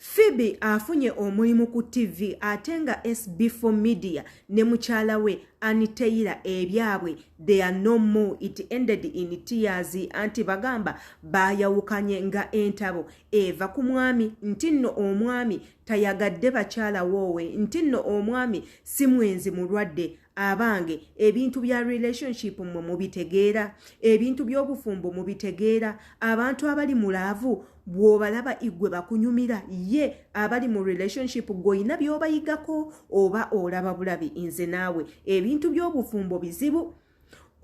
Phoebe afunye omulimu ku TV atenga SB4 Media ne mukyala we Naye ebyabwe they are no more. It ended in tears. Anti bagamba bayawukanye nga entabo eva ku mwami nti nno omwami tayagadde bakyala woowe nti nno omwami si mwenzi mulwadde. Abange ebintu bya relationship mwe mubitegeera, ebintu by'obufumbo mubitegeera, abantu abali mulaavu bw'obalaba igwe bakunyumira ye abali mu relationship goyina by'obayigako oba olaba bulabi. Nze naawe ebintu by'obufumbo bizibu,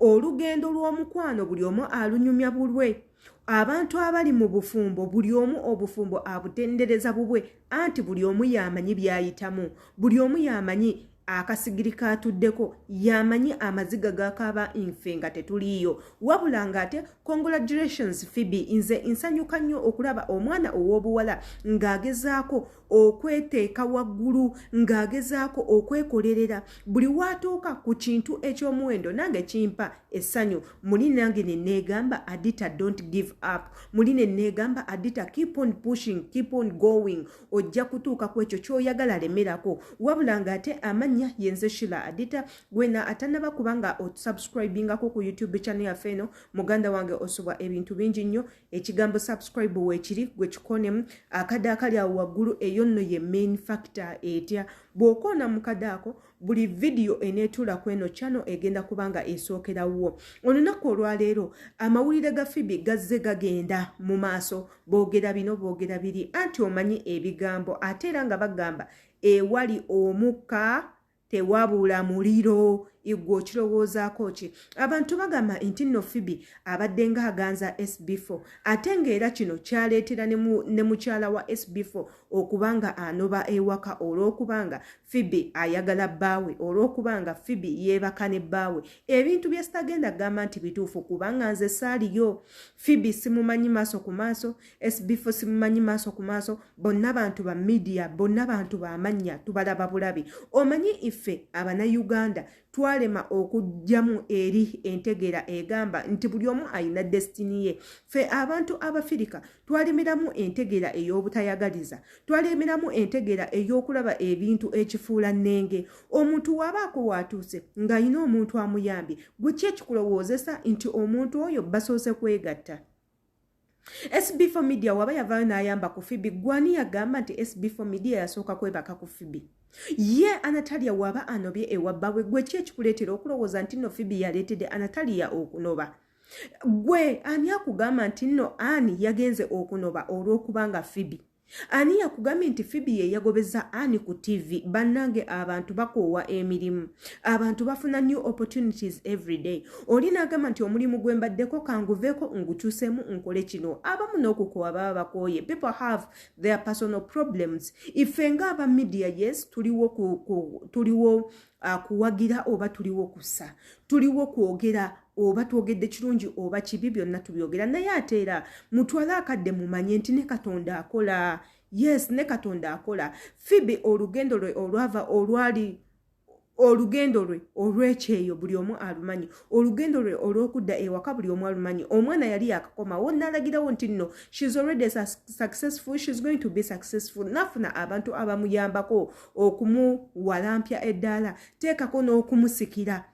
olugendo lw'omukwano buli omu alunyumya bulwe. Abantu abali mu bufumbo buli omu obufumbo abutendereza bubwe, anti buli omu yamanyi byayitamu, buli omu yamanyi akasigiri katuddeko, yamanyi amaziga gakaba infe nga tetuliyo. Wabula nga ate congratulations Phoebe, nze nsanyuka nnyo okulaba omwana ow'obuwala ng'agezaako okweteeka waggulu, ng'agezaako okwekolerera. Buli watuuka ku kintu eky'omuwendo nange kimpa essanyu. Muli nange ne neegamba Adita don't give up, muli ne neegamba Adita keep on pushing, keep on going, ojja kutuuka ku ekyo ky'oyagala lemerako. Wabula nga ate amannya yenze Shila Adita, gwena atanaba kubanga otusubscribingako ku YouTube channel yaffe eno muganda wange osubwa ebintu bingi nnyo. Ekigambo subscribe weekiri gwe kikonemu akada akali awo waggulu, eyo nno ye main factor etya. Bw'okoona mu kadaako buli video eneetula ku eno channel egenda kubanga esookerawo. Olunaku olwaleero amawulire ga Phoebe gazze gagenda mu maaso, boogera bino boogera biri, anti omanyi ebigambo ate era nga bagamba ewali omukka tewabula muliro. Igwo kirowoozaako ki? Abantu bagamba nti nno Phoebe abadde ng'aganza SB4 ate ng'era kino kyaleetera ne mukyala wa SB4 okubanga anoba ewaka, olw'okubanga Phoebe ayagala bbaawe, olw'okubanga Phoebe yeebaka ne bbaawe. Ebintu bye sitagenda gamba nti bituufu kubanga nze saaliyo. Phoebe simumanyi maaso ku maaso, SB4 simumanyi maaso ku maaso, bonna bantu ba media, bonna bantu ba mannya tubalaba bulabi. Omanyi iffe Abanayuganda twalema okujjamu eri entegeera egamba nti buli omu ayina destiny ye. Fe abantu Abafirika twalemeramu entegeera ey'obutayagaliza, twalemeramu entegeera ey'okulaba ebintu ekifuula nnenge. Omuntu wabaako watuuse ng'ayina omuntu amuyambye, gwe ki ekikulowoozesa nti omuntu oyo basoose kwegatta? SB4 Media waba yavaayo n'ayamba ku Phoebe, gwani yagamba nti SB4 Media yasooka kwebaka ku Phoebe? Ye Anatalia waba anobye ewabbawe, gwe ki ekikuleetera okulowooza nti nno Phoebe yaleetedde Anatalia okunoba? Gwe ani akugamba nti nno Ani yagenze okunoba olw'okubanga Phoebe? Ani yakugambye nti Phoebe ye yagobeza Ani ku TV? Bannange abantu bakoowa emirimu, abantu bafuna new opportunities every day. Oli n'agamba nti omulimu gwe mbaddeko kanguveeko ngukyusemu nkole kino. Abamu n'okukoowa baba bakooye. People have their personal problems. Ife ng'aba media, yes, tuliwo kuwagira oba tuliwo kussa, tuliwo kwogera oba twogedde kirungi oba kibi, byonna tubyogera. Naye ate era mutwale akadde mumanye nti ne Katonda akola. Yes, ne Katonda akola. Phoebe olugendo lwe olwava olugendo lwe olw'ekyeyo buli omu alumanyi, olugendo lwe olw'okudda ewaka buli omu alumanyi. Omwana yali yakakoma wonna alagirawo nti nno she's already successful, she's going to be successful. Nafuna abantu abamuyambako okumuwalampya eddaala, teekako n'okumusikira.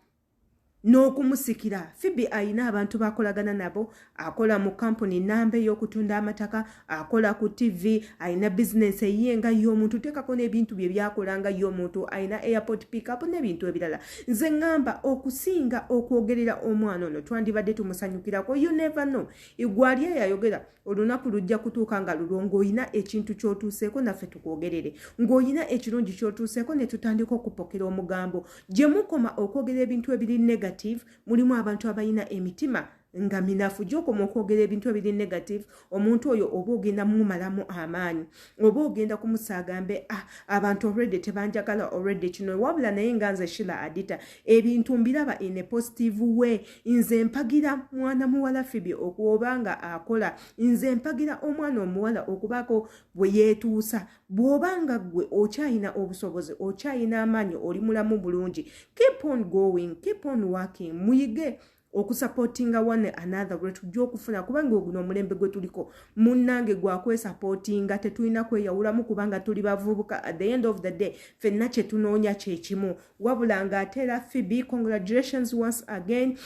Phoebe ayina abantu bakolagana nabo, akola mu company namba ey'okutunda amataka, akola ku TV, ayina business eyenga y'omuntu, teekako n'ebintu bye byakolanga y'omuntu, ayina airport pick-up n'ebintu ebirala. Nze ngamba okusinga okwogerera omwana ono twandibadde tumusanyukirako. You never know. Igwali yayogera olunaku lujja kutuuka nga lulongo oyina ekintu ky'otuuseeko naffe tukwogerere, ng'oyina ekirungi ky'otuuseeko ne tutandika okupokera omugambo. Gye mukoma okwogera ebintu ebiri negative, mulimu abantu abayina emitima nga minafu. Gy'okoma okwogera ebintu ebiri negative, omuntu oyo oba ogenda mumalamu amaanyi, oba ogenda kumusaagambe abantu already tebanjagala already kino. Wabula naye nga nze Shila Adita ebintu mbiraba in a positive way. Nze mpagira mwana muwala Phoebe okubanga akola, nze mpagira omwana omuwala okubaako bwe yeetuusa. Bw'obanga gwe okyayina obusobozi, okyayina amaanyi, oli mulamu bulungi, keep on going, keep on working. Muyige okusupportinga one another gwe tujja okufuna kubanga guno omulembe gwe tuliko munnange gwakwesupportinga tetulina kweyawulamu kubanga tuli bavubuka at the end of the day ffenna kye tunoonya kye kimu wabula ng'ate era Phoebe congratulations once again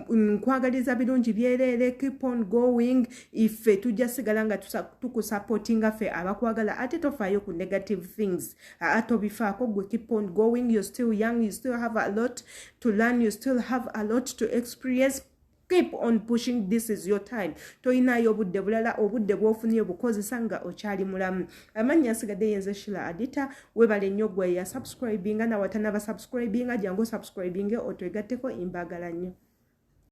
nkwagaliza birungi byereere keep on going ife tujja sigala nga tukusupportinga ffe abakwagala ate tofaayo ku negative things tobifaako gwe keep on going you're still young you still have a lot to learn you still have a lot to experience keep on pushing this is your time toyinayo obudde bulala obudde bw'ofunye obukozesa nga okyali mulamu amannya asigadde yenze Shila Adita webale nnyo gwe ya subscribinga na watana ba subscribinga jangu subscribinge otwegatteko imbagala nnyo